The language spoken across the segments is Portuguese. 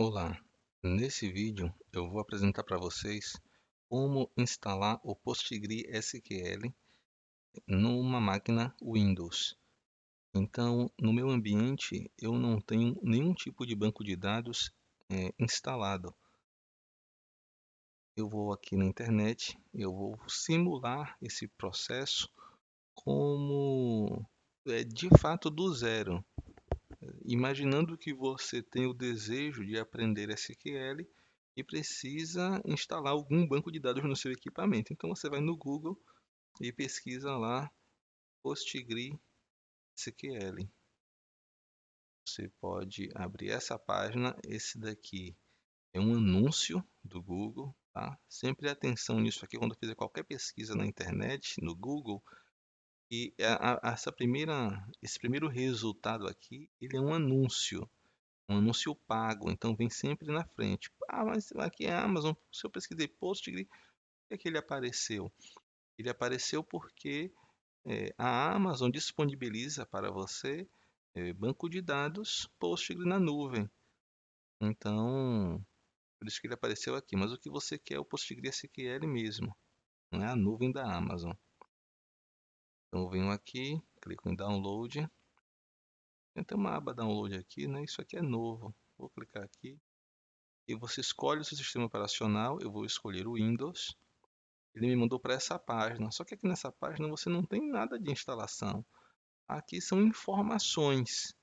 Olá, nesse vídeo eu vou apresentar para vocês como instalar o PostgreSQL numa máquina Windows. Então, no meu ambiente eu não tenho nenhum tipo de banco de dados instalado. Eu vou aqui na internet, eu vou simular esse processo como de fato do zero, imaginando que você tem o desejo de aprender SQL e precisa instalar algum banco de dados no seu equipamento. Então você vai no Google e pesquisa lá PostgreSQL. Você pode abrir essa página. Esse daqui é um anúncio do Google, tá? Sempre atenção nisso aqui quando fizer qualquer pesquisa na internet, no Google, e esse primeiro resultado aqui, ele é um anúncio pago, então vem sempre na frente. Ah, mas aqui é a Amazon, se eu pesquisei Postgre, por que é que ele apareceu? Ele apareceu porque a Amazon disponibiliza para você banco de dados Postgre na nuvem. Então, por isso que ele apareceu aqui. Mas o que você quer é o PostgreSQL mesmo, não é a nuvem da Amazon. Então, eu venho aqui, clico em Download. Tem uma aba Download aqui, né? Isso aqui é novo. Vou clicar aqui. E você escolhe o seu sistema operacional. Eu vou escolher o Windows. Ele me mandou para essa página. Só que aqui nessa página você não tem nada de instalação. Aqui são informações.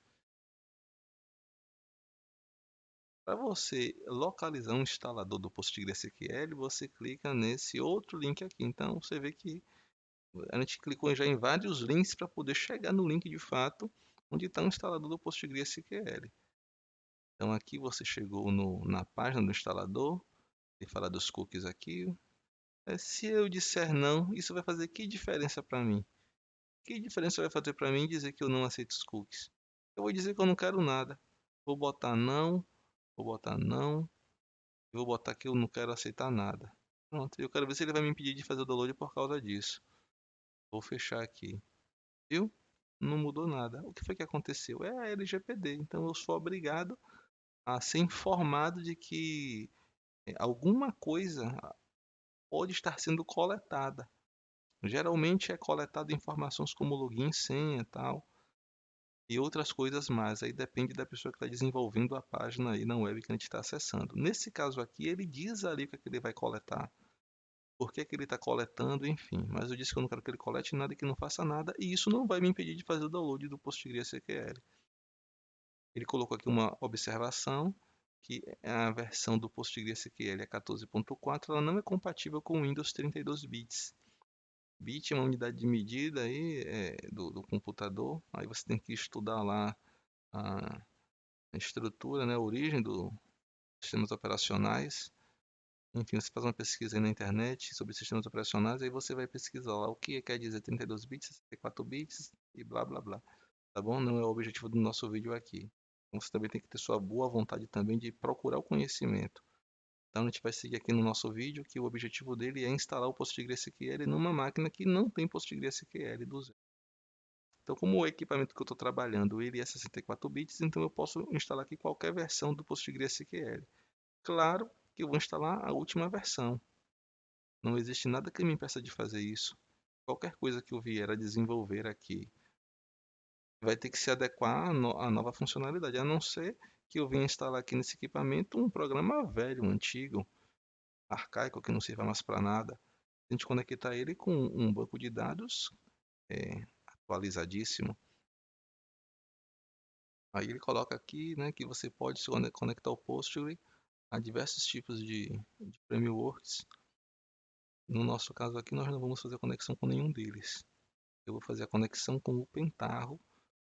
Para você localizar um instalador do PostgreSQL, você clica nesse outro link aqui. Então você vê que a gente clicou já em vários links para poder chegar no link de fato onde está o instalador do PostgreSQL. Então aqui você chegou na página do instalador, ele fala dos cookies aqui. Se eu disser não, isso vai fazer que diferença para mim? Que diferença vai fazer para mim dizer que eu não aceito os cookies? Eu vou dizer que eu não quero nada. Vou botar não, vou botar não, e vou botar que eu não quero aceitar nada. Pronto, eu quero ver se ele vai me impedir de fazer o download por causa disso. Vou fechar aqui. Viu? Não mudou nada. O que foi que aconteceu? É a LGPD. Então eu sou obrigado a ser informado de que alguma coisa pode estar sendo coletada. Geralmente é coletada informações como login, senha, tal, e outras coisas mais. Aí depende da pessoa que está desenvolvendo a página aí na web que a gente está acessando. Nesse caso aqui, ele diz ali o que, é que ele vai coletar, por que, que ele está coletando, enfim. Mas eu disse que eu não quero que ele colete nada e que não faça nada, e isso não vai me impedir de fazer o download do PostgreSQL. Ele colocou aqui uma observação que a versão do PostgreSQL é 14.4, ela não é compatível com o Windows 32 bits. Bit é uma unidade de medida aí, do computador. Aí você tem que estudar lá a estrutura, né, a origem dos sistemas operacionais. Enfim, você faz uma pesquisa aí na internet sobre sistemas operacionais, aí você vai pesquisar lá o que quer dizer 32 bits, 64 bits e blá blá blá. Tá bom? Não é o objetivo do nosso vídeo aqui. Então você também tem que ter sua boa vontade também de procurar o conhecimento. Então a gente vai seguir aqui no nosso vídeo que o objetivo dele é instalar o PostgreSQL numa máquina que não tem PostgreSQL do zero. Então, como o equipamento que eu estou trabalhando ele é 64 bits, então eu posso instalar aqui qualquer versão do PostgreSQL. Claro que eu vou instalar a última versão. Não existe nada que me impeça de fazer isso. Qualquer coisa que eu vier a desenvolver aqui vai ter que se adequar à nova funcionalidade, a não ser que eu venha instalar aqui nesse equipamento um programa velho, antigo, arcaico, que não sirva mais para nada. A gente conectar ele com um banco de dados atualizadíssimo. Aí ele coloca aqui, né, que você pode se conectar ao Postgre a diversos tipos de frameworks. No nosso caso aqui, nós não vamos fazer conexão com nenhum deles. Eu vou fazer a conexão com o Pentaho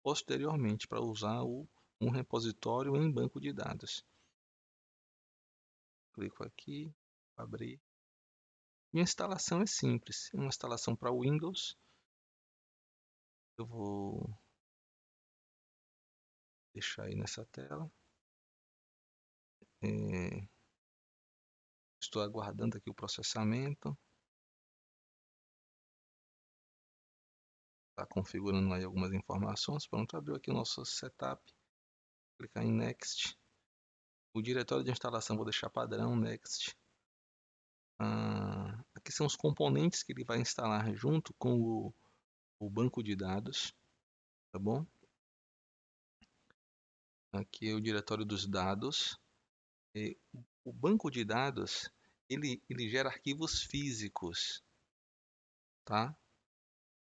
posteriormente para usar um repositório em banco de dados. Clico aqui, abrir. E a instalação é simples. É uma instalação para Windows. Eu vou deixar aí nessa tela. É, estou aguardando aqui o processamento. Está configurando aí algumas informações. Pronto, abriu aqui o nosso setup. Clicar em Next. O diretório de instalação vou deixar padrão, next. Aqui são os componentes que ele vai instalar junto com o banco de dados, tá bom? Aqui é o diretório dos dados. E o banco de dados, ele gera arquivos físicos, tá?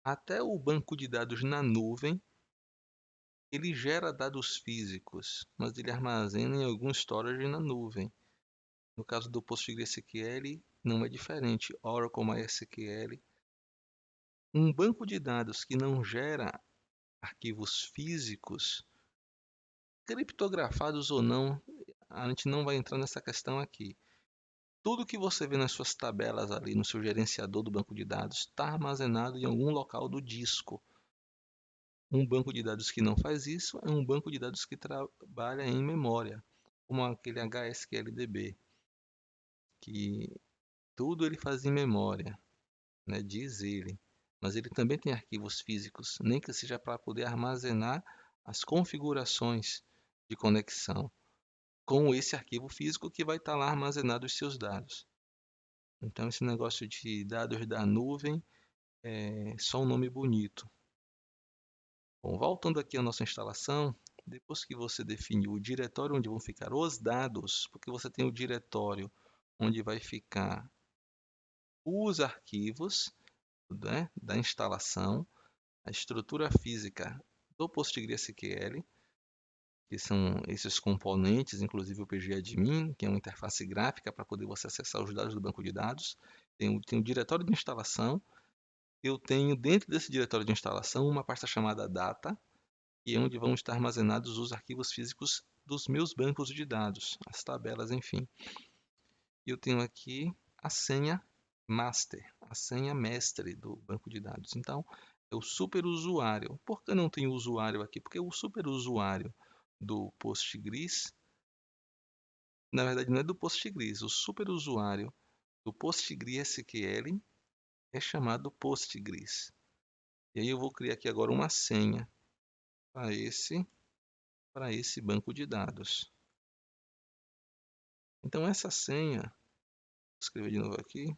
Até o banco de dados na nuvem, ele gera dados físicos, mas ele armazena em algum storage na nuvem. No caso do PostgreSQL, não é diferente. Oracle, MySQL. Um banco de dados que não gera arquivos físicos, criptografados ou não, a gente não vai entrar nessa questão aqui. Tudo que você vê nas suas tabelas ali no seu gerenciador do banco de dados está armazenado em algum local do disco. Um banco de dados que não faz isso é um banco de dados que trabalha em memória, como aquele HSQLDB, que tudo ele faz em memória, né, diz ele. Mas ele também tem arquivos físicos, nem que seja para poder armazenar as configurações de conexão com esse arquivo físico que vai estar lá armazenado os seus dados. Então, esse negócio de dados da nuvem é só um nome bonito. Bom, voltando aqui à nossa instalação, depois que você definiu o diretório onde vão ficar os dados, porque você tem o diretório onde vai ficar os arquivos, né, da instalação, a estrutura física do PostgreSQL, que são esses componentes, inclusive o PGAdmin, que é uma interface gráfica para poder você acessar os dados do banco de dados. Tem o diretório de instalação. Eu tenho dentro desse diretório de instalação uma pasta chamada data, que é onde vão estar armazenados os arquivos físicos dos meus bancos de dados, as tabelas, enfim. E eu tenho aqui a senha master, a senha mestre do banco de dados. Então, é o superusuário. Por que não tem usuário aqui? Porque o superusuário do Postgres, na verdade não é do Postgres, o superusuário do PostgreSQL é chamado Postgres. E aí eu vou criar aqui agora uma senha para esse banco de dados. Então essa senha, vou escrever de novo aqui.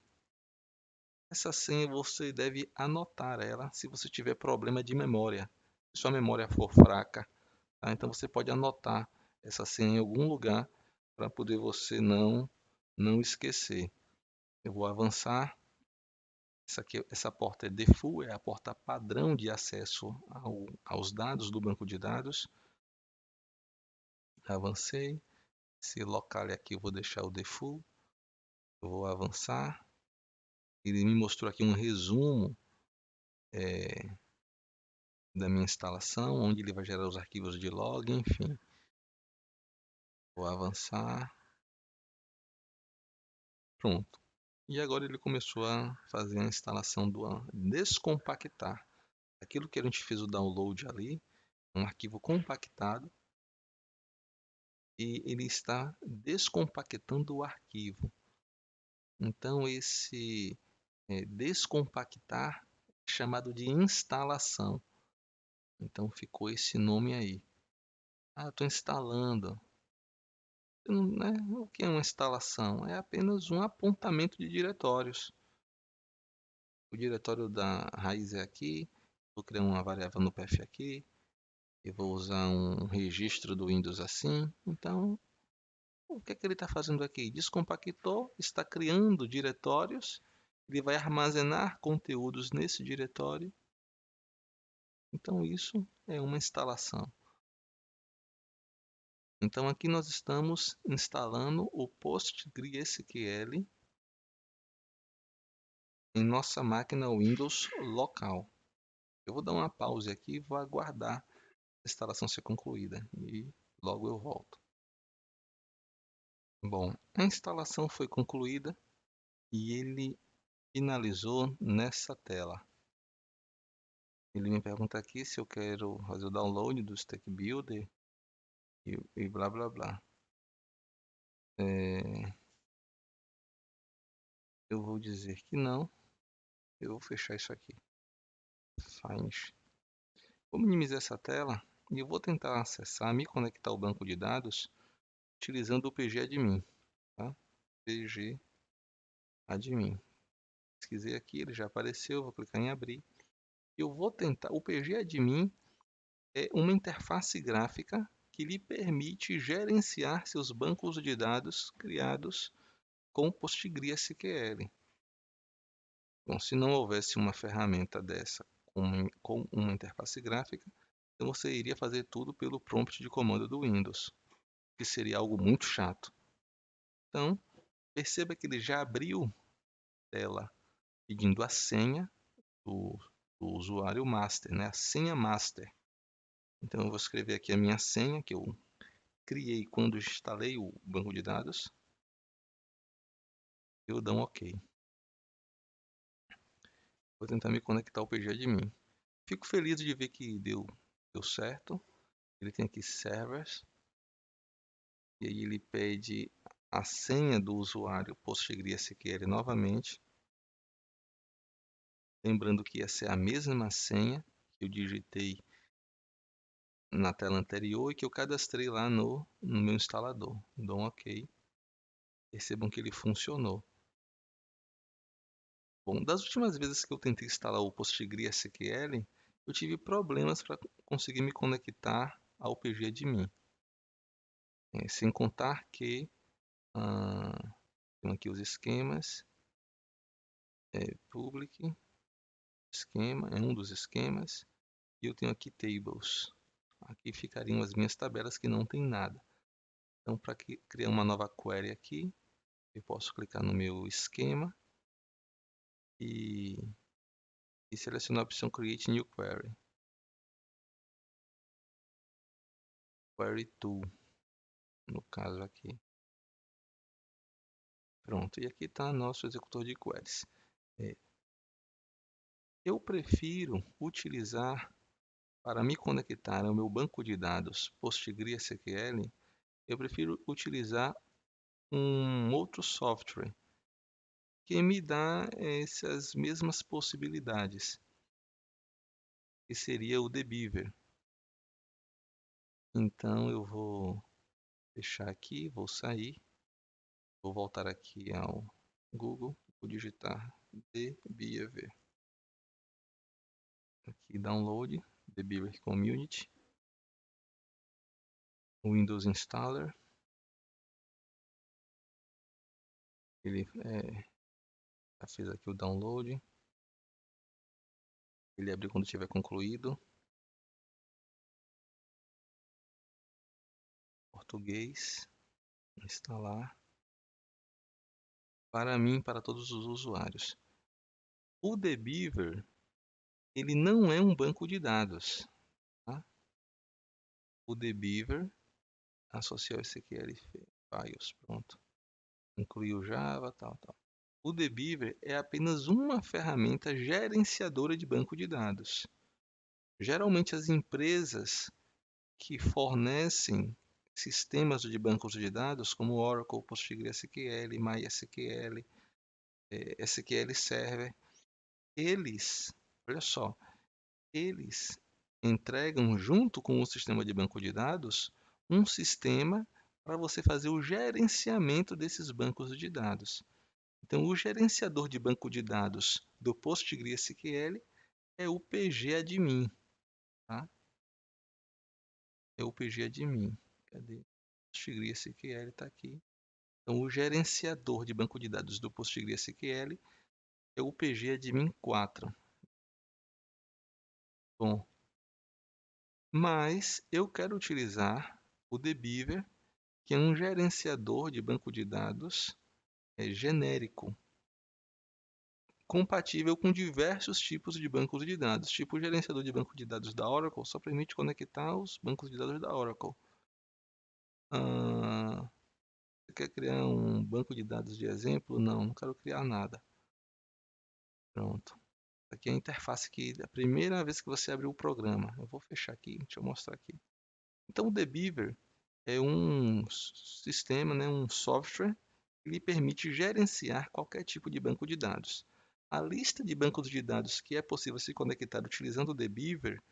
Essa senha você deve anotar ela se você tiver problema de memória. Se sua memória for fraca, tá? Então você pode anotar essa senha em algum lugar para poder você não esquecer. Eu vou avançar. Essa porta é default, é a porta padrão de acesso aos dados do banco de dados. Avancei. Esse local aqui eu vou deixar o default. Eu vou avançar. Ele me mostrou aqui um resumo da minha instalação, onde ele vai gerar os arquivos de log, enfim. Vou avançar. Pronto. E agora ele começou a fazer a instalação do descompactar. Aquilo que a gente fez o download ali, um arquivo compactado, e ele está descompactando o arquivo. Então esse descompactar é chamado de instalação. Então ficou esse nome aí. Estou instalando. Né? O que é uma instalação? É apenas um apontamento de diretórios. O diretório da raiz é aqui. Vou criar uma variável no path aqui. Eu vou usar um registro do Windows assim. Então, o que é que ele está fazendo aqui? Descompactou, está criando diretórios. Ele vai armazenar conteúdos nesse diretório. Então, isso é uma instalação. Então, aqui nós estamos instalando o PostgreSQL em nossa máquina Windows local. Eu vou dar uma pausa aqui e vou aguardar a instalação ser concluída e logo eu volto. Bom, a instalação foi concluída e ele finalizou nessa tela. Ele me pergunta aqui se eu quero fazer o download do Stack Builder e blá blá blá. Eu vou dizer que não. Eu vou fechar isso aqui. Finish. Vou minimizar essa tela e eu vou tentar acessar, me conectar ao banco de dados utilizando o pgadmin, tá? pgadmin. Pesquisei aqui, ele já apareceu, vou clicar em abrir. Eu vou tentar, o pgadmin é uma interface gráfica que lhe permite gerenciar seus bancos de dados criados com PostgreSQL. Bom, se não houvesse uma ferramenta dessa com uma interface gráfica, então você iria fazer tudo pelo prompt de comando do Windows, que seria algo muito chato. Então, perceba que ele já abriu a tela pedindo a senha do, do usuário master, né? A senha master. Então, eu vou escrever aqui a minha senha, que eu criei quando instalei o banco de dados. Eu dou um OK. Vou tentar me conectar ao pgadmin. Fico feliz de ver que deu certo. Ele tem aqui servers. E aí ele pede a senha do usuário PostgreSQL novamente. Lembrando que essa é a mesma senha que eu digitei na tela anterior e que eu cadastrei lá no meu instalador. Dou um OK. Percebam que ele funcionou. Bom, das últimas vezes que eu tentei instalar o PostgreSQL, eu tive problemas para conseguir me conectar ao pgadmin. Sem contar que tem aqui os esquemas, public, esquema, é um dos esquemas, e eu tenho aqui tables. Aqui ficariam as minhas tabelas que não tem nada. Então, para criar uma nova query aqui, eu posso clicar no meu esquema e selecionar a opção Create New Query. Query Tool, no caso aqui. Pronto, e aqui está nosso executor de queries. Eu prefiro utilizar, para me conectar ao meu banco de dados PostgreSQL, eu prefiro utilizar um outro software que me dá essas mesmas possibilidades, que seria o dbeaver. Então eu vou fechar aqui, vou sair, vou voltar aqui ao Google, vou digitar dbeaver. Aqui download, dbeaver community, Windows installer. Ele já fez aqui o download. Ele abre quando tiver concluído. Português, instalar. Para mim, para todos os usuários. O dbeaver, ele não é um banco de dados. Tá? O dbeaver associa o SQL Files, pronto. Inclui o Java, tal. O dbeaver é apenas uma ferramenta gerenciadora de banco de dados. Geralmente as empresas que fornecem sistemas de bancos de dados, como Oracle, PostgreSQL, MySQL, SQL Server, olha só, eles entregam junto com o sistema de banco de dados um sistema para você fazer o gerenciamento desses bancos de dados. Então, o gerenciador de banco de dados do PostgreSQL é o pgadmin, tá? É o pgadmin. Cadê? PostgreSQL está aqui. Então, o gerenciador de banco de dados do PostgreSQL é o pgadmin 4. Bom, mas eu quero utilizar o dbeaver, que é um gerenciador de banco de dados genérico, compatível com diversos tipos de bancos de dados. Tipo o gerenciador de banco de dados da Oracle só permite conectar os bancos de dados da Oracle. Você quer criar um banco de dados de exemplo? Não, não quero criar nada. Pronto. Aqui é a interface que é a primeira vez que você abre o programa. Eu vou fechar aqui, deixa eu mostrar aqui. Então o dbeaver é um sistema, né, um software que lhe permite gerenciar qualquer tipo de banco de dados. A lista de bancos de dados que é possível se conectar utilizando o dbeaver,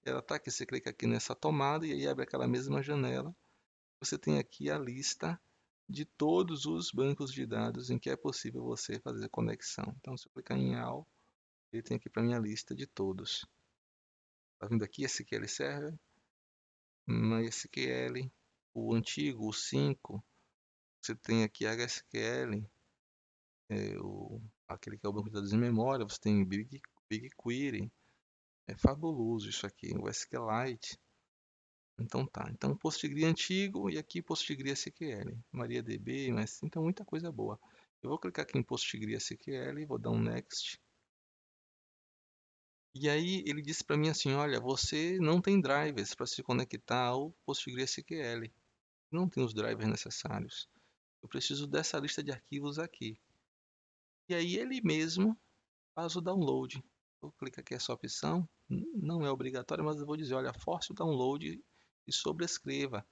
ela está aqui, você clica aqui nessa tomada e aí abre aquela mesma janela você tem aqui a lista de todos os bancos de dados em que é possível você fazer conexão. Então, se eu clicar em All, ele tem aqui para mim a lista de todos. Está vendo aqui SQL Server, MySQL, o antigo, o 5, você tem aqui HSQL, aquele que é o banco de dados em memória, você tem BigQuery, é fabuloso isso aqui, o SQLite. Então tá, então Postgre antigo e aqui Postgre SQL, MariaDB, mas então muita coisa boa. Eu vou clicar aqui em Postgre SQL, vou dar um Next. E aí ele disse para mim assim, olha, você não tem drivers para se conectar ao PostgreSQL. Não tem os drivers necessários. Eu preciso dessa lista de arquivos aqui. E aí ele mesmo faz o download. Eu clico aqui essa opção, não é obrigatório, mas eu vou dizer, olha, force o download e sobrescreva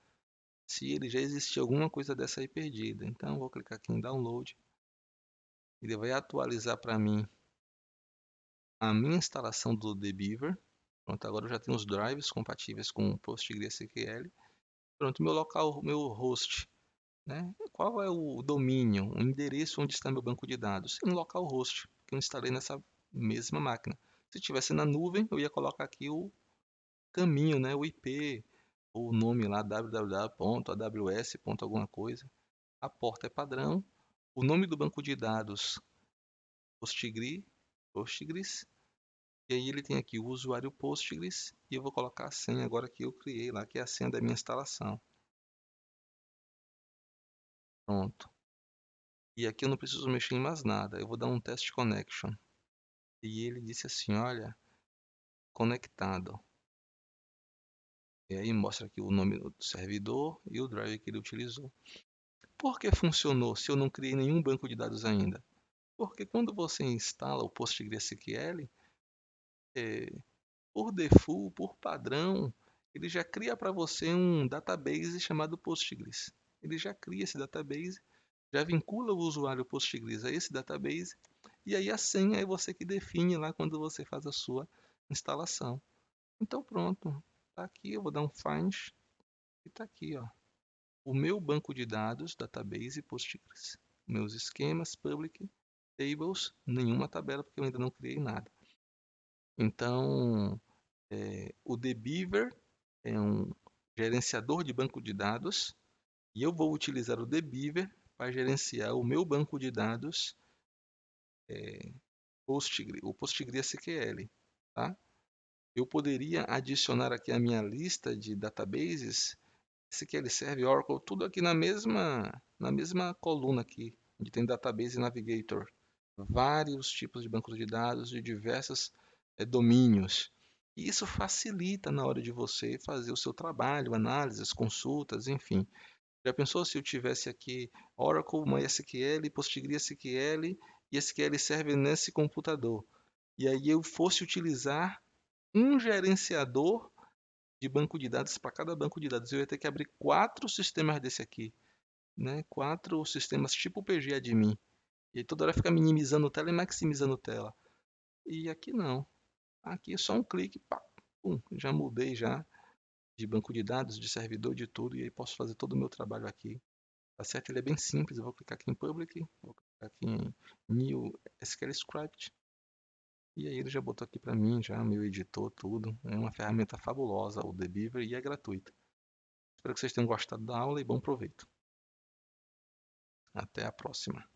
se ele já existia alguma coisa dessa aí perdida. Então eu vou clicar aqui em download. Ele vai atualizar para mim a minha instalação do dbeaver. Pronto, agora eu já tenho os drives compatíveis com o PostgreSQL. Pronto, meu local, meu host, né? Qual é o domínio, o endereço onde está meu banco de dados? Um localhost que eu instalei nessa mesma máquina. Se tivesse na nuvem, eu ia colocar aqui o caminho, né? O IP, o nome lá www.aws. Alguma coisa. A porta é padrão. O nome do banco de dados Postgres. E aí ele tem aqui o usuário Postgres e eu vou colocar a senha agora que eu criei lá, que é a senha da minha instalação. Pronto. E aqui eu não preciso mexer em mais nada. Eu vou dar um test connection. E ele disse assim, olha, conectado. E aí mostra aqui o nome do servidor e o drive que ele utilizou. Por que funcionou se eu não criei nenhum banco de dados ainda? Porque quando você instala o PostgreSQL, é, por default, por padrão, ele já cria para você um database chamado Postgres. Ele já cria esse database, já vincula o usuário Postgres a esse database, e aí a senha é você que define lá quando você faz a sua instalação. Então pronto, está aqui, eu vou dar um find, e está aqui, ó, o meu banco de dados, database Postgres. Meus esquemas, public, tables, nenhuma tabela porque eu ainda não criei nada. Então, o dbeaver é um gerenciador de banco de dados e eu vou utilizar o dbeaver para gerenciar o meu banco de dados o PostgreSQL, tá? Eu poderia adicionar aqui a minha lista de databases, SQL Server, Oracle, tudo aqui na mesma coluna aqui, onde tem Database Navigator. Vários tipos de bancos de dados de diversos domínios. E isso facilita na hora de você fazer o seu trabalho, análises, consultas, enfim. Já pensou se eu tivesse aqui Oracle, MySQL, PostgreSQL e SQL Server nesse computador? E aí eu fosse utilizar um gerenciador de banco de dados para cada banco de dados. Eu ia ter que abrir 4 sistemas desse aqui, né? 4 sistemas tipo PG-admin. E aí toda hora fica minimizando tela e maximizando tela. E aqui não. Aqui é só um clique, pá, pum, já mudei já de banco de dados, de servidor, de tudo, e aí posso fazer todo o meu trabalho aqui. Tá certo? Ele é bem simples, eu vou clicar aqui em Public, vou clicar aqui em New SQL Script, e aí ele já botou aqui para mim, já meu editor, tudo. É uma ferramenta fabulosa, o dbeaver, e é gratuita. Espero que vocês tenham gostado da aula e bom proveito. Até a próxima.